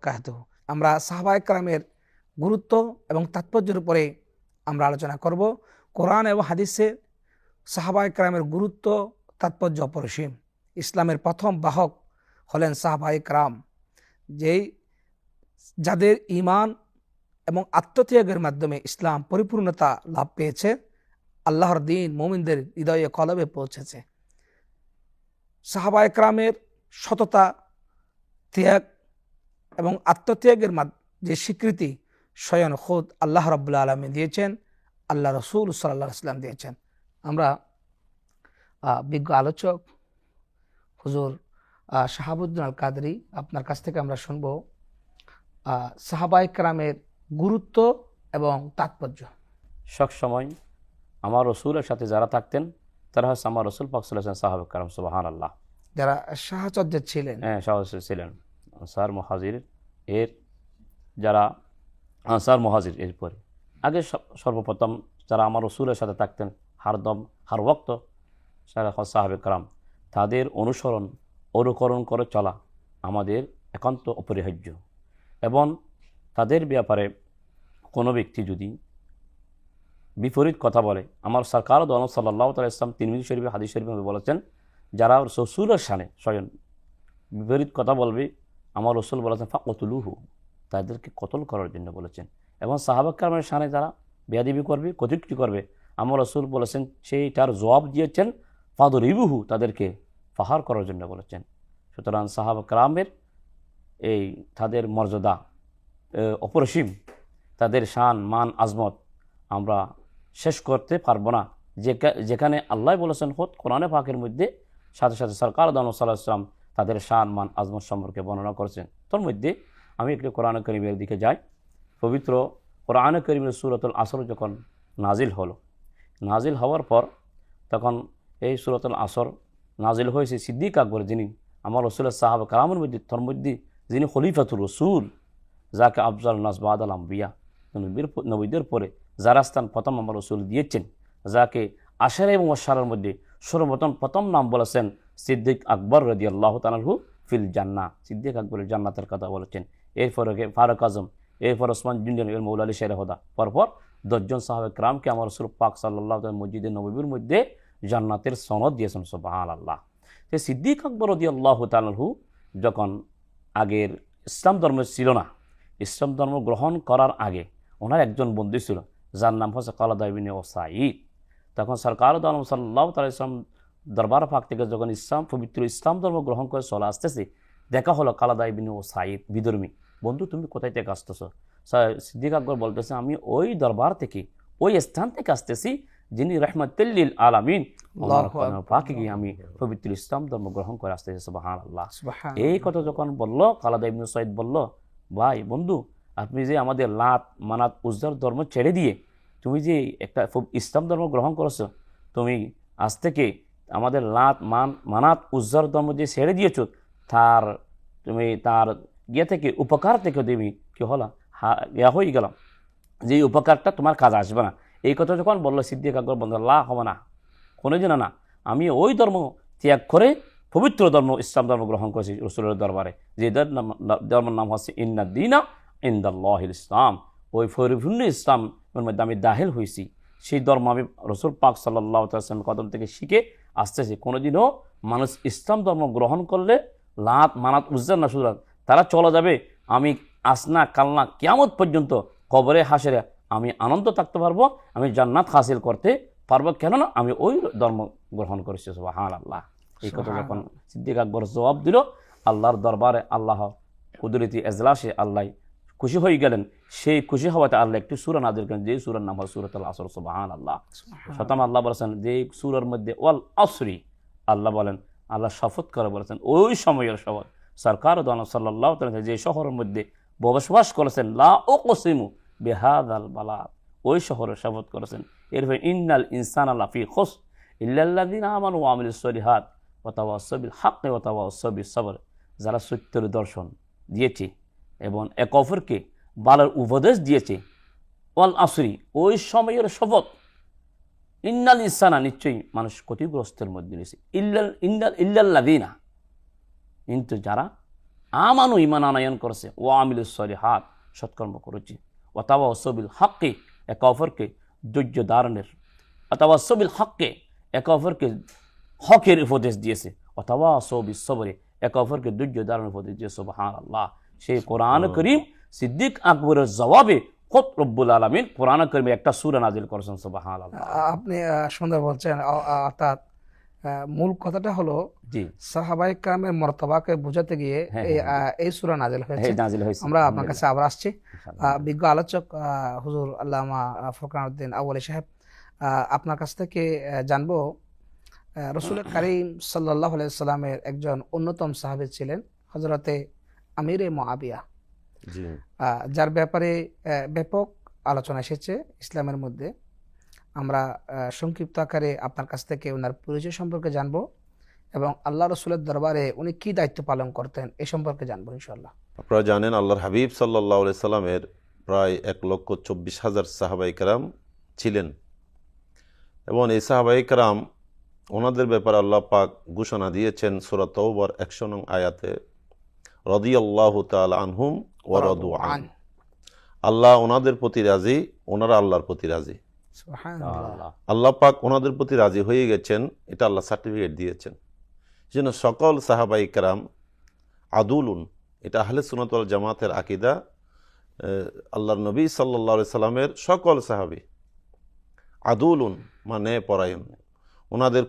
বারাকাতুহু। আমরা সাহাবায়ে কেরামের গুরুত্ব এবং তাৎপর্যের উপরে আমরা আলোচনা করব। কোরআন এবং হাদিসে সাহাবায়ে কেরামের গুরুত্ব তাৎপর্য অপরিসীম। ইসলামের প্রথম বাহক হলেন সাহাবায়ে কেরাম, যাদের ঈমান এবং আত্মত্যাগের মাধ্যমে ইসলাম পরিপূর্ণতা লাভ পেয়েছে, আল্লাহর দ্বীন মুমিনদের হৃদয়ে কলবে পৌঁছেছে। সাহাবায়ে কেরামের সততা, ত্যাগ এবং আত্মত্যাগের যে স্বীকৃতি স্বয়ং খুদ আল্লাহ রাব্বুল আলামিন দিয়েছেন, আল্লাহ রসুল সাল্লাল্লাহু আলাইহি ওয়াসাল্লাম দিয়েছেন। আমরা বিজ্ঞ আলোচক হুজুর শাহাবুদ্দিন আল কাদরি আপনার কাছ থেকে আমরা শুনব সাহাবায়ে কেরামের গুরুত্ব এবং তাৎপর্য। সব সময় আমার রসুলের সাথে যারা থাকতেন তারা হচ্ছে আমার রসুল পাক সাল্লাল্লাহু আলাইহি ওয়াসাল্লাম সাহাবায়ে কেরাম, সুবহানাল্লাহ, যারা সাহচর্য ছিলেন, সাহচর্য ছিলেন। আনসার মুহাজির এর যারা আনসার মুহাজির এরপরে আগে সর্বপ্রথম যারা আমার রসুলের সাথে থাকতেন হারদম হার ওয়াক্ত সাহাবায়ে কেরাম, তাদের অনুকরণ করে চলা আমাদের একান্ত অপরিহার্য। এবং তাদের ব্যাপারে কোনো ব্যক্তি যদি বিপরীত কথা বলে, আমার সরকার ও আলম সাল্লাল্লাহু তাআলা ইসলাম তিরমিজি শরীফে হাদিস শরীফে বলেছেন, যারা রসুলের শানে স্বয়ং বিপরীত কথা বলবে, আমার রসুল বলেছেন ফাকতুলুহু, তাদেরকে কতল করার জন্য বলেছেন। এবং সাহাবায়ে কেরামের শানে যারা বেয়াদবি করবে, কটূক্তি করবে, আমার রসুল বলেছেন সেইটার জবাব দিয়েছেন ফাদরিবুহু, তাদেরকে ফাহার করার জন্য বলেছেন। সুতরাং সাহাবায়ে কেরামের এই তাদের মর্যাদা অপরিসীম, তাদের শান মান আজমত আমরা শেষ করতে পারবো না। যেখানে আল্লাহ বলেছেন খোদ কোরআনে পাকের মধ্যে, সাথে সাথে সরকার সাল্লাল্লাহু আলাইহি ওয়াসাল্লাম তাদের শান মান আজমত সম্পর্কে বর্ণনা করেছেন। তোর মধ্যে আমি একটু কোরআন কারীমের দিকে যাই। পবিত্র কোরআন কারীমের সূরাতুল আসর যখন নাজিল হলো, নাজিল হওয়ার পর তখন এই সূরাতুল আসর নাজিল হয়েছে সিদ্দিক আকবর, যিনি আমার রসুলের সাহাবায়ে কেরামের মধ্যে তোর মধ্যে যিনি খলিফাতুর রসুল, যাকে আফজালুন নাস বাদাল আম্বিয়া, নবীদের পরে যার স্থান প্রথম আমার রসুল দিয়েছেন, যাকে আশারা এবং মুবাশশারার মধ্যে প্রথম নাম বলেছেন সিদ্দিক আকবর রাদিয়াল্লাহু তাআলা আনহু ফিল জান্নাহ, সিদ্দিক আকবরের জান্নাতের কথা বলেছেন। এরপরে ফারুক আজম, এরপর ওসমান জুনিয়র, এর মৌলা আলী শের হুদা, পরপর 10 জন সাহাবায়ে কেরামকে আমার রসুল পাক সাল্লাল্লাহু আলাইহি মসজিদে নববীর মধ্যে জান্নাতের সনদ দিয়েছেন, সুবহানাল্লাহ। তো সিদ্দিক আকবর রাদিয়াল্লাহু তাআলা আনহু যখন আগের ইসলাম ধর্ম ছিল না, ইসলাম ধর্ম গ্রহণ করার আগে ওনার একজন বন্ধু ছিল যার নাম হচ্ছে কালাদা ইবনে ওসাইদ। তখন সরকার আলম সাল্লাল্লাহু তাআলা ইসলাম দরবার পাক থেকে যখন পবিত্র ইসলাম ধর্ম গ্রহণ করে চলে আসতেছে, দেখা হলো কালাদা ইবনে ওসাইদ বিধর্মী। বন্ধু, তুমি কোথায় থেকে আসতেছো? সিদ্দিক আকবর বলতেছে, আমি ওই দরবার থেকে, ওই স্থান থেকে আসতেছি যিনি রাহমাতুল লিল আলামিন, পাকে গিয়ে আমি পবিত্র ইসলাম ধর্ম গ্রহণ করে আসতেছি, সুবহানাল্লাহ। এই কথা যখন বলল, কালাদা ইবনে ওসাইদ বলল, ভাই বন্ধু, আপনি যে আমাদের লাত মানাত উজ্জার ধর্ম ছেড়ে দিয়ে তুমি যে একটা ইসলাম ধর্ম গ্রহণ করেছো, তুমি আজ থেকে আমাদের লাত মানাত উজ্জার ধর্ম যে ছেড়ে দিয়েছো, তুমি তার থেকে উপকার থেকে তুমি কি হলা হয়ে গেলাম, যে উপকারটা তোমার কাজ আসবে না। এই কথা যখন বললো, সিদ্দিক আকবর বলল, হবে না, কোনোদিন না, আমি ওই ধর্ম ত্যাগ করে পবিত্র ধর্ম ইসলাম ধর্ম গ্রহণ করেছি রসুলের দরবারে, যে ধর্মের নাম হচ্ছে ইন্নাদ-দীনা ইনদাল্লাহিল ইসলাম। ওই পরিপূর্ণ ইসলামের মধ্যে আমি দাখিল হয়েছি। সেই ধর্ম আমি রসুল পাক সাল্লাল্লাহু আলাইহি ওয়াসাল্লামের কদম থেকে শিখে আসতেছি। কোনোদিনও মানুষ ইসলাম ধর্ম গ্রহণ করলে লাত মানাত উজ্জার না, সুতরাং তারা চলে যাবে। আমি আসনা কালনা কিয়ামত পর্যন্ত কবরে হাসরে আমি আনন্দ থাকতে পারবো, আমি জান্নাত হাসিল করতে পারবো, কেননা আমি ওই ধর্ম গ্রহণ করেছি, সুবহানাল্লাহ। এই কথা যখন সিদ্দিক আকবর জবাব দিল, আল্লাহর দরবারে আল্লাহ কুদরতি এজলাসে আল্লাহ খুশি হয়ে গেলেন। সেই খুশি হওয়াতে আল্লাহ একটি সূরা নাযিল করেন, যে সূরার নাম হল সূরাতুল আসর, সুবহানাল্লাহ। শতম আল্লাহ বলেছেন যে সূরার মধ্যে ওয়াল আসরি, আল্লাহ বলেন, আল্লাহ শপথ করে বলেছেন ওই সময়ের শপথ। সরকার সাল্লাল্লাহু আলাইহি যে শহরের মধ্যে বসবাস করেছেন, লা উকসিমু বিহাযাল বালাদ, ওই শহরের শপথ করেছেন। এরপর ইন্নাল ইনসানা লাফি খুসর ইল্লাল্লাযিনা আমানু ওয়া আমিলুস সলিহাত ওয়া তাওয়াসাউ বিল হাক্কি ওয়া তাওয়াসাউ বিস সবর, যারা সত্যের দর্শন দিয়েছে এবং এক অপরকে ভালোর উপদেশ দিয়েছে। ওয়াল আসরি, ওই সময়ের শপথ। ইন্নাল ইনসানা, নিশ্চয়ই মানুষ ক্ষতিগ্রস্তের মধ্যে রয়েছে। ইল্লাল্লাযিনা, কিন্তু যারা আমানু ঈমান আনয়ন করেছে, ও আমিলুস সলিহাত সৎকর্ম করেছে, ওয়া তাওয়াসাউ বিল হাক্কি একে অপরকে ধৈর্য ধারণের, ওয়া তাওয়াসাউ বিল হাক্কি একে অপরকে হকের উপদেশ দিয়েছে, ওয়া তাওয়াসাউ বিস সবরি একে অপরকে ধৈর্য ধারণের উপদেশ দিয়েছে। সুবহানাল্লাহ। সেই কোরআন করিম সিদ্দিক আকবরের জবাবে খোদ রব্বুল আলামিন কোরআন করিমে একটা সূরা নাজিল করেছেন। সুবহানাল্লাহ। আপনি সুন্দর বলছেন, অর্থাৎ মূল কথাটা হলো জি, সাহাবায়ে কেরামের মর্তবাকে বোঝাতে গিয়ে হ্যাঁ, এই সূরা নাজিল হয়েছে। নাজিল হয়েছে। আমরা আপনার কাছে আবার আসছি। বিজ্ঞ আলোচক হুজুর আল্লামা ফোরকান উদ্দিন আউয়ালি সাহেব, আপনার কাছ থেকে জানবো, রসুল করিম সাল্লাল্লাহু আলাইহি সাল্লামের একজন অন্যতম সাহাবী ছিলেন হযরতে আমিরে মুআবিয়া, জি। যার ব্যাপারে ব্যাপক আলোচনা এসেছে ইসলামের মধ্যে। আমরা সংক্ষিপ্ত আকারে আপনার কাছ থেকে ওনার পরিচয় সম্পর্কে জানবো এবং আল্লাহ রসুলের দরবারে উনি কি দায়িত্ব পালন করতেন এ সম্পর্কে জানবো ইনশাআল্লাহ। আপনারা জানেন আল্লাহর হাবিব সাল্লাল্লাহু আলাইহি সাল্লামের প্রায় 1,24,000 সাহাবায়ে কেরাম ছিলেন এবং এই সাহাবায়ে কেরাম ওনাদের ব্যাপারে আল্লাহ পাক ঘোষণা দিয়েছেন সূরা তাওবার 100 নং আয়াতে, রাদিয়াল্লাহু তাআলা আনহুম ওয়া রাদু আন। আল্লাহ ওনাদের প্রতি রাজি, ওনারা আল্লাহর প্রতি রাজি। সুবহানাল্লাহ। আল্লাহ পাক ওনাদের প্রতি রাজি হয়ে গেছেন, এটা আল্লাহ সার্টিফিকেট দিয়েছেন। যেন সকল সাহাবায়ে কেরাম আদুলুন, এটা আহলে সুন্নাত ওয়াল জামাতের আকীদা। আল্লাহর নবী সাল্লাল্লাহু আলাইহি সাল্লামের সকল সাহাবী আদুলুন মানে পরায়ণ, ওনাদের